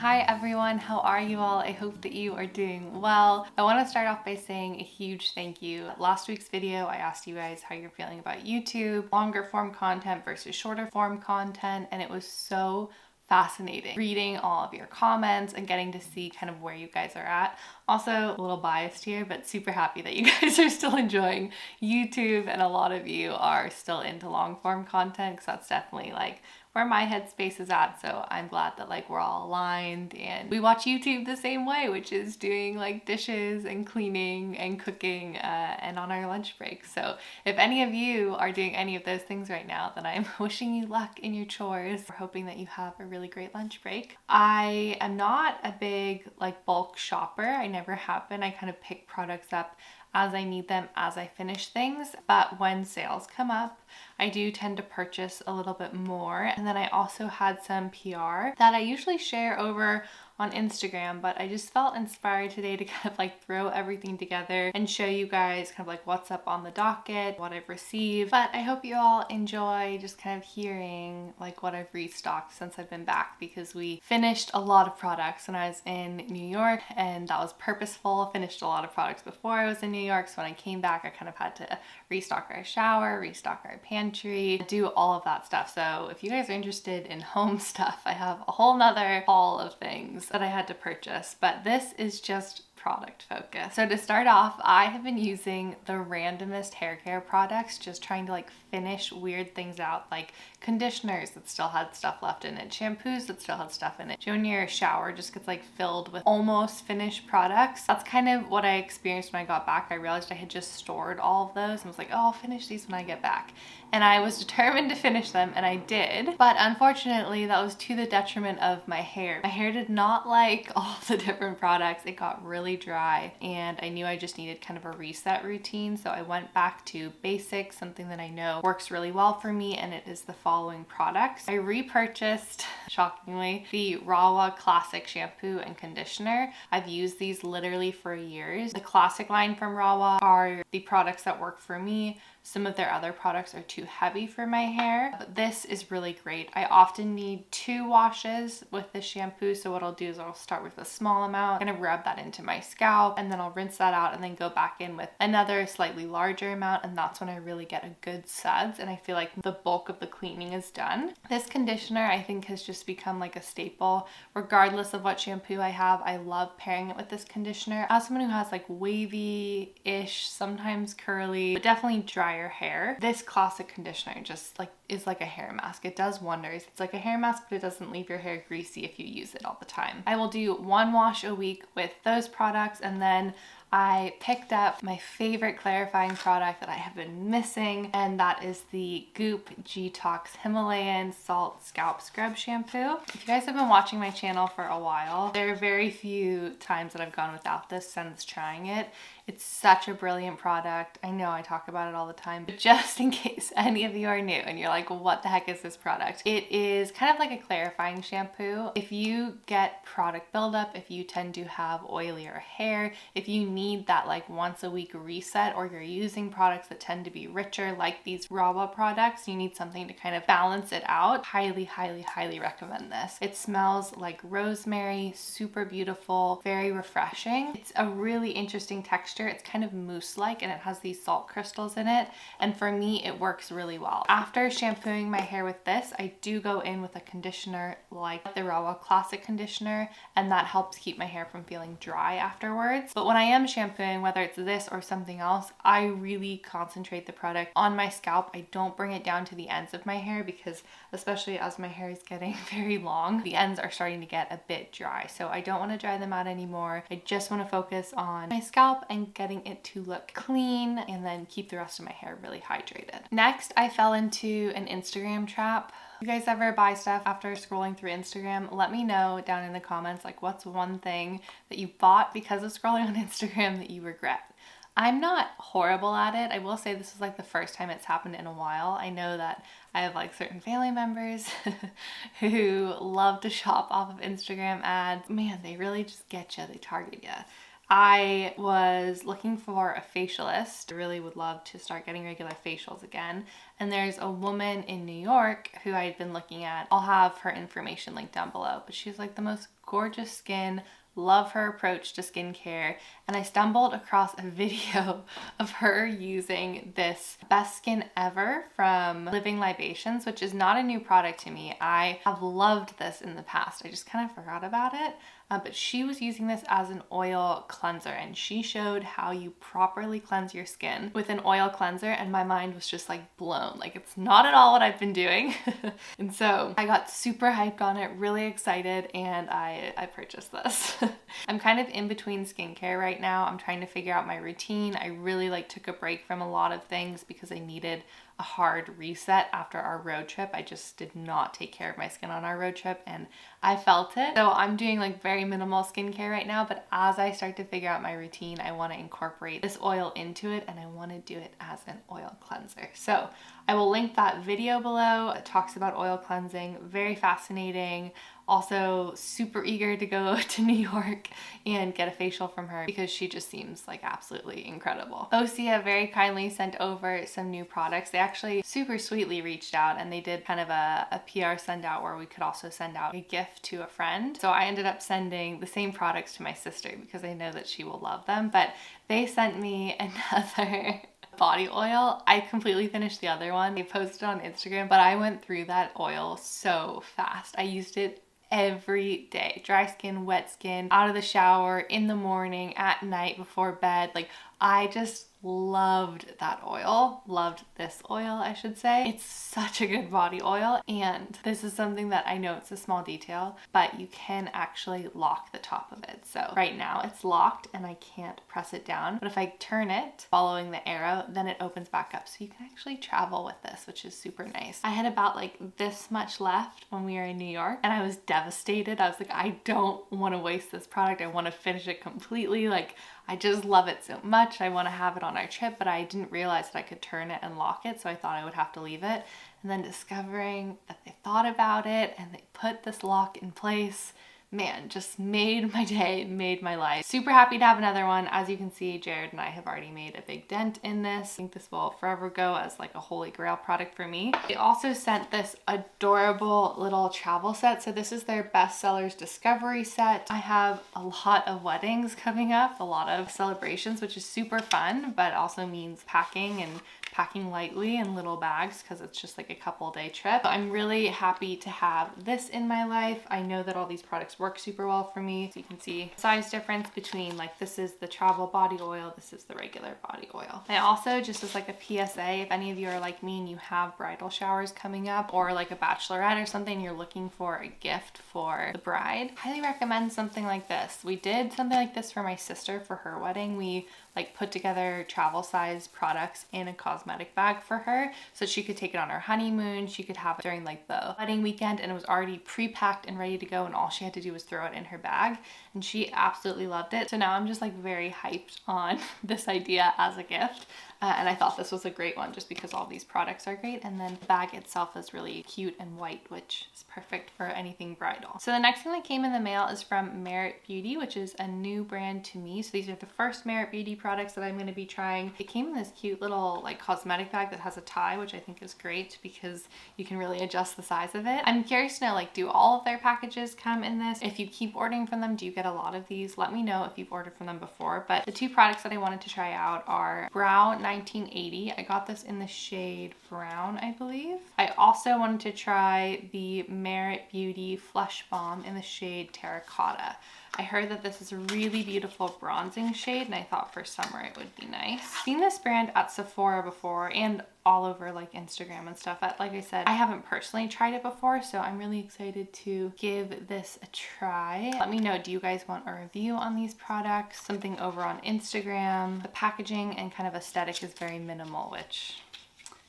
Hi everyone, how are you all? I hope that you are doing well. I want to start off by saying a huge thank you. Last week's video, I asked you guys how you're feeling about YouTube, longer form content versus shorter form content, and it was so fascinating reading all of your comments and getting to see kind of where you guys are at. Also, a little biased here, but super happy that you guys are still enjoying YouTube and a lot of you are still into long form content because that's definitely like where my headspace is at. So I'm glad that like we're all aligned and we watch YouTube the same way, which is doing like dishes and cleaning and cooking and on our lunch break. So if any of you are doing any of those things right now, then I'm wishing you luck in your chores. We're hoping that you have a really great lunch break. I am not a big like bulk shopper. I never have been. I kind of pick products up as I need them as I finish things, but when sales come up, I do tend to purchase a little bit more. And then I also had some PR that I usually share over on Instagram, but I just felt inspired today to kind of like throw everything together and show you guys kind of like what's up on the docket, what I've received. But I hope you all enjoy just kind of hearing like what I've restocked since I've been back, because we finished a lot of products when I was in New York and that was purposeful. Finished a lot of products before I was in New York, so when I came back I kind of had to restock our shower, restock our pantry, do all of that stuff. So if you guys are interested in home stuff, I have a whole nother haul of things that I had to purchase, but this is just product focus. So to start off, I have been using the randomest hair care products, just trying to like finish weird things out, like conditioners that still had stuff left in it, shampoos that still had stuff in it. When your shower just gets like filled with almost finished products. That's kind of what I experienced when I got back. I realized I had just stored all of those and was like, oh, I'll finish these when I get back. And I was determined to finish them, and I did. But unfortunately, that was to the detriment of my hair. My hair did not like all the different products. It got really dry, and I knew I just needed kind of a reset routine. So I went back to basics, something that I know works really well for me, and it is the following products. I repurchased, shockingly, the Rahua Classic Shampoo and Conditioner. I've used these literally for years. The Classic line from Rahua are the products that work for me. Some of their other products are too heavy for my hair, but this is really great. I often need 2 washes with the shampoo. So what I'll do is I'll start with a small amount, kind of rub that into my scalp, and then I'll rinse that out and then go back in with another slightly larger amount. And that's when I really get a good suds. And I feel like the bulk of the cleaning is done. This conditioner I think has just become like a staple. Regardless of what shampoo I have, I love pairing it with this conditioner. As someone who has like wavy-ish, sometimes curly, but definitely dry hair, this classic conditioner just like is like a hair mask. It does wonders. It's like a hair mask, but it doesn't leave your hair greasy if you use it all the time. I will do 1 wash a week with those products, and then I picked up my favorite clarifying product that I have been missing, and that is the Goop Detox Himalayan Salt Scalp Scrub Shampoo. If you guys have been watching my channel for a while, there are very few times that I've gone without this since trying it. It's such a brilliant product. I know I talk about it all the time, but just in case any of you are new and you're like, what the heck is this product? It is kind of like a clarifying shampoo. If you get product buildup, if you tend to have oilier hair, if you need that like once a week reset, or you're using products that tend to be richer like these Rahua products, you need something to kind of balance it out, highly, highly, highly recommend this. It smells like rosemary, super beautiful, very refreshing. It's a really interesting texture. It's kind of mousse-like, and it has these salt crystals in it, and for me it works really well. After shampooing my hair with this, I do go in with a conditioner like the Rahua Classic Conditioner, and that helps keep my hair from feeling dry afterwards. But when I am shampooing, whether it's this or something else, I really concentrate the product on my scalp. I don't bring it down to the ends of my hair, because especially as my hair is getting very long, the ends are starting to get a bit dry. So I don't want to dry them out anymore. I just want to focus on my scalp and getting it to look clean, and then keep the rest of my hair really hydrated. Next, I fell into an Instagram trap. You guys ever buy stuff after scrolling through Instagram? Let me know down in the comments, like what's one thing that you bought because of scrolling on Instagram that you regret. I'm not horrible at it. I will say this is like the first time it's happened in a while. I know that I have like certain family members who love to shop off of Instagram ads. Man, they really just get you. They target you. I was looking for a facialist. I really would love to start getting regular facials again. And there's a woman in New York who I had been looking at. I'll have her information linked down below, but she's like the most gorgeous skin, love her approach to skincare, and I stumbled across a video of her using this Best Skin Ever from Libations, which is not a new product to me. I have loved this in the past. I just kind of forgot about it. But she was using this as an oil cleanser, and she showed how you properly cleanse your skin with an oil cleanser, and my mind was just like blown. Like, it's not at all what I've been doing. And so I got super hyped on it, really excited, and I purchased this. I'm kind of in between skincare right now. I'm trying to figure out my routine. I really took a break from a lot of things because I needed a hard reset after our road trip. I just did not take care of my skin on our road trip, and I felt it. So I'm doing very minimal skincare right now, but as I start to figure out my routine, I want to incorporate this oil into it, and I want to do it as an oil cleanser. So I will link that video below. It talks about oil cleansing, very fascinating. Also super eager to go to New York and get a facial from her because she just seems absolutely incredible. Osea very kindly sent over some new products. They actually super sweetly reached out, and they did kind of a PR send out where we could also send out a gift to a friend. So I ended up sending the same products to my sister because I know that she will love them, but they sent me another body oil. I completely finished the other one. They posted on Instagram, but I went through that oil so fast. I used it every day. Dry skin, wet skin, out of the shower, in the morning, at night, before bed. I just loved that oil. Loved this oil, I should say. It's such a good body oil, and this is something that I know it's a small detail, but you can actually lock the top of it. So right now it's locked and I can't press it down, but if I turn it following the arrow, then it opens back up, so you can actually travel with this, which is super nice. I had about this much left when we were in New York, and I was devastated. I was like, I don't want to waste this product. I want to finish it completely. I just love it so much. I want to have it on our trip, but I didn't realize that I could turn it and lock it, so I thought I would have to leave it. And then discovering that they thought about it and they put this lock in place, man, just made my day, made my life. Super happy to have another one. As you can see, Jared and I have already made a big dent in this. I think this will forever go as a holy grail product for me. They also sent this adorable little travel set. So this is their bestsellers discovery set. I have a lot of weddings coming up, a lot of celebrations, which is super fun, but also means packing lightly in little bags because it's just a couple day trip. I'm really happy to have this in my life. I know that all these products work super well for me. So you can see the size difference between this is the travel body oil, this is the regular body oil. I also, just as a PSA, if any of you are like me and you have bridal showers coming up, or a bachelorette or something, you're looking for a gift for the bride, highly recommend something like this. We did something like this for my sister for her wedding. We put together travel size products in a cosmetic bag for her so she could take it on her honeymoon. She could have it during the wedding weekend, and it was already pre-packed and ready to go, and all she had to do was throw it in her bag, and she absolutely loved it. So now I'm just very hyped on this idea as a gift. And I thought this was a great one just because all these products are great, and then the bag itself is really cute and white, which is perfect for anything bridal. So the next thing that came in the mail is from Merit Beauty, which is a new brand to me. So these are the first Merit Beauty products that I'm going to be trying. It came in this cute little cosmetic bag that has a tie, which I think is great because you can really adjust the size of it. I'm curious to know, do all of their packages come in this? If you keep ordering from them, do you get a lot of these? Let me know if you've ordered from them before. But the two products that I wanted to try out are Brow 1980. I got this in the shade brown, I believe. I also wanted to try the Merit Beauty Flush Balm in the shade terracotta. I heard that this is a really beautiful bronzing shade, and I thought for summer it would be nice. I've seen this brand at Sephora before and all over Instagram and stuff. Like I said, I haven't personally tried it before, so I'm really excited to give this a try. Let me know, do you guys want a review on these products? Something over on Instagram. The packaging and kind of aesthetic is very minimal, which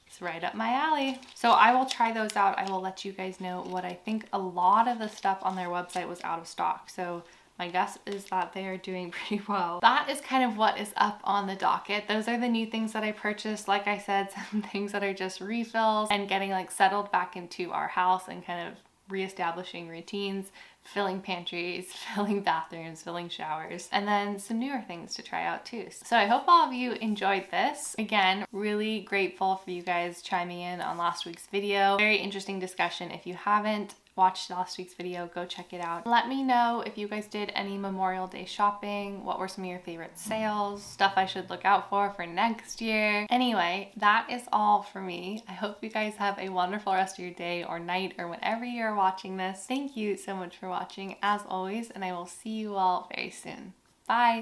is right up my alley. So I will try those out. I will let you guys know what I think. A lot of the stuff on their website was out of stock, so my guess is that they are doing pretty well. That is kind of what is up on the docket. Those are the new things that I purchased. Like I said, some things that are just refills and getting settled back into our house and kind of reestablishing routines, filling pantries, filling bathrooms, filling showers, and then some newer things to try out too. So I hope all of you enjoyed this. Again, really grateful for you guys chiming in on last week's video. Very interesting discussion. If you haven't watched last week's video, go check it out. Let me know if you guys did any Memorial Day shopping. What were some of your favorite sales? Stuff I should look out for next year. Anyway, that is all for me. I hope you guys have a wonderful rest of your day or night or whenever you're watching this. Thank you so much for watching as always, and I will see you all very soon. Bye!